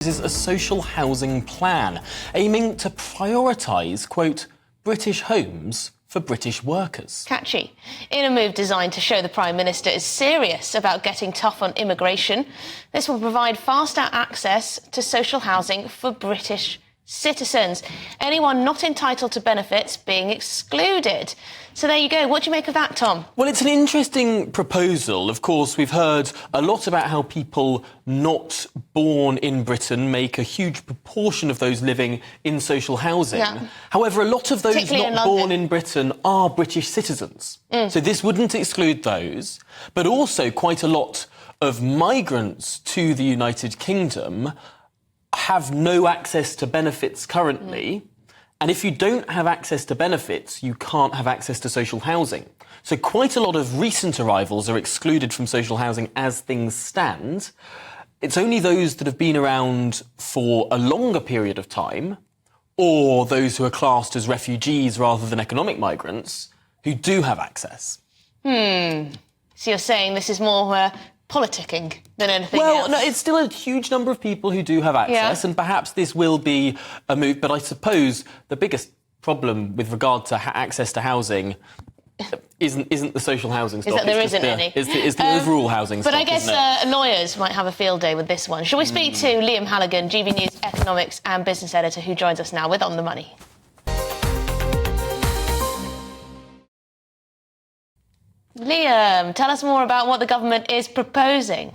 Is a social housing plan aiming to prioritise, quote, British homes for British workers. Catchy. In a move designed to show the Prime Minister is serious about getting tough on immigration, this will provide faster access to social housing for British citizens. Anyone not entitled to benefits being excluded. So there you go. What do you make of that, Tom? Well, it's an interesting proposal. Of course, we've heard a lot about how people not born in Britain make a huge proportion of those living in social housing. Yeah. However, a lot of those not born in Britain are British citizens. So this wouldn't exclude those, but also quite a lot of migrants to the United Kingdom have no access to benefits currently. And if you don't have access to benefits, you can't have access to social housing. So quite a lot of recent arrivals are excluded from social housing as things stand. It's only those that have been around for a longer period of time, or those who are classed as refugees rather than economic migrants, who do have access. So you're saying this is more politicking than anything Well, else? no, it's still a huge number of people who do have access, and perhaps this will be a move. But I suppose the biggest problem with regard to access to housing isn't the social housing stock. Is that there isn't any. It's the overall housing stock, But I guess lawyers might have a field day with this one. Shall we speak to Liam Halligan, GB News economics and business editor, who joins us now with On the Money? Liam, tell us more about what the government is proposing.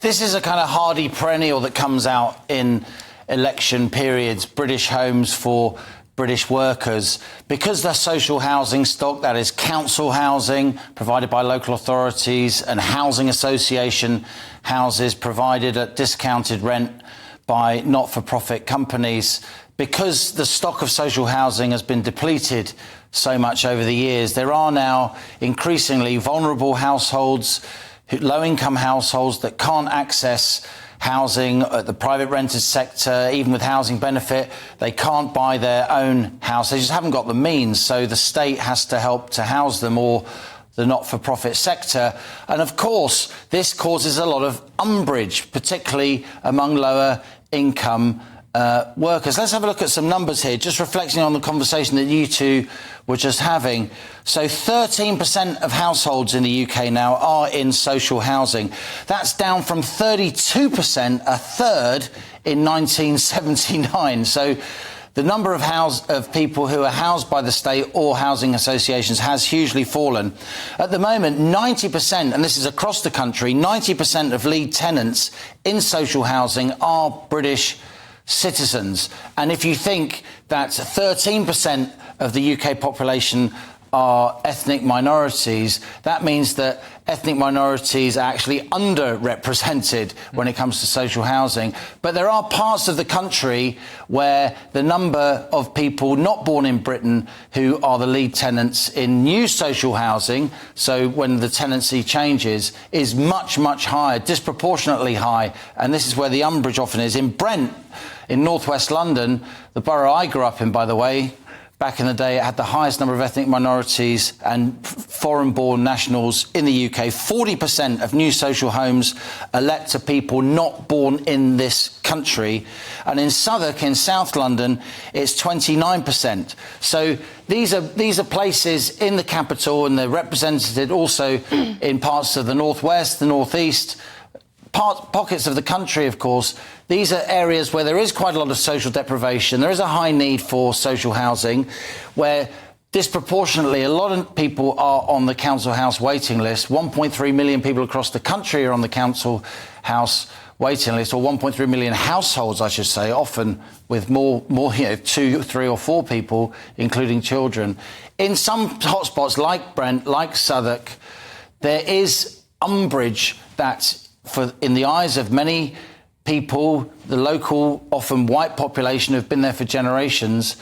This is a kind of hardy perennial that comes out in election periods, British homes for British workers. Because the social housing stock, that is council housing provided by local authorities and housing association houses provided at discounted rent by not-for-profit companies, because the stock of social housing has been depleted so much over the years, there are now increasingly vulnerable households, low-income households that can't access housing at the private rented sector. Even with housing benefit, they can't buy their own house. They just haven't got the means, so the state has to help to house them, or the not-for-profit sector. And of course, this causes a lot of umbrage, particularly among lower income workers. Let's have a look at some numbers here, just reflecting on the conversation that you two were just having. So 13% of households in the UK now are in social housing. That's down from 32%, a third, in 1979. So the number of people who are housed by the state or housing associations has hugely fallen. At the moment, 90%, and this is across the country, 90% of lead tenants in social housing are British citizens. And if you think that 13% of the UK population are ethnic minorities, that means that ethnic minorities are actually underrepresented when it comes to social housing. But there are parts of the country where the number of people not born in Britain who are the lead tenants in new social housing, so when the tenancy changes, is much, much higher, disproportionately high. And this is where the umbrage often is. In Brent, in northwest London, the borough I grew up in, by the way, back in the day, it had the highest number of ethnic minorities and foreign-born nationals in the UK. 40% of new social homes are let to people not born in this country. And in Southwark, in South London, it's 29%. So these are places in the capital, and they're represented also in parts of the northwest, the northeast, pockets of the country, of course. These are areas where there is quite a lot of social deprivation. There is a high need for social housing, where disproportionately a lot of people are on the council house waiting list. 1.3 million people across the country are on the council house waiting list, or 1.3 million households, I should say, often with more 2, 3 or 4 people, including children. In some hotspots like Brent, like Southwark, there is umbrage that, in the eyes of many people, the local, often white population who've been there for generations,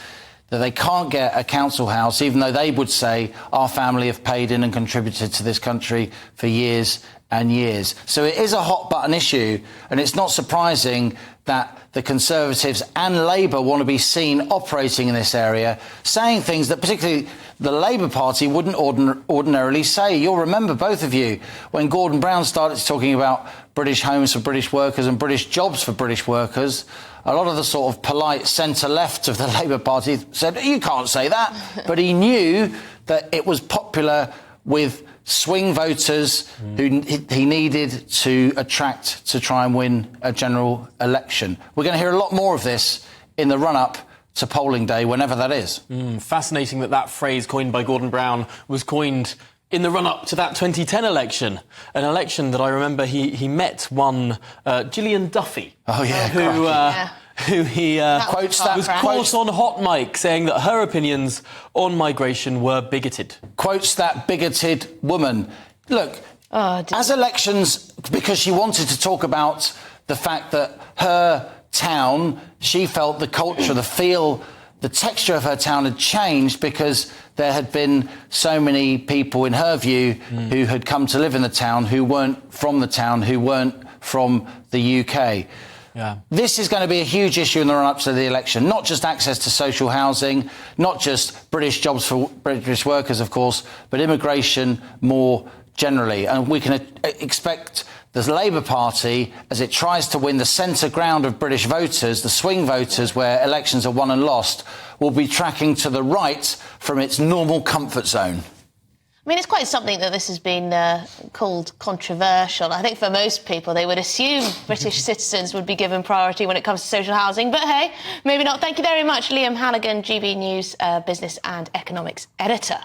that they can't get a council house, even though they would say, our family have paid in and contributed to this country for years and years. So it is a hot button issue, and it's not surprising that the Conservatives and Labour want to be seen operating in this area, saying things that particularly the Labour Party wouldn't ordinarily say. You'll remember, both of you, when Gordon Brown started talking about British homes for British workers and British jobs for British workers, a lot of the sort of polite centre-left of the Labour Party said, you can't say that. But he knew that it was popular with swing voters who he needed to attract to try and win a general election. We're going to hear a lot more of this in the run-up to polling day, whenever that is. Fascinating that phrase coined by Gordon Brown was coined in the run-up to that 2010 election, an election that I remember he met one Gillian Duffy. Oh, yeah, who he quotes that, was caught on hot mic saying that her opinions on migration were bigoted. Quotes that bigoted woman. Look, as elections, because she wanted to talk about the fact that her town, she felt the culture, the feel, the texture of her town had changed because there had been so many people, in her view, who had come to live in the town who weren't from the town, who weren't from the UK. Yeah. This is going to be a huge issue in the run-up to the election, not just access to social housing, not just British jobs for British workers, of course, but immigration more generally. And we can expect the Labour Party, as it tries to win the centre ground of British voters, the swing voters where elections are won and lost, will be tracking to the right from its normal comfort zone. I mean, it's quite something that this has been called controversial. I think for most people, they would assume British citizens would be given priority when it comes to social housing. But hey, maybe not. Thank you very much, Liam Halligan, GB News business and economics editor.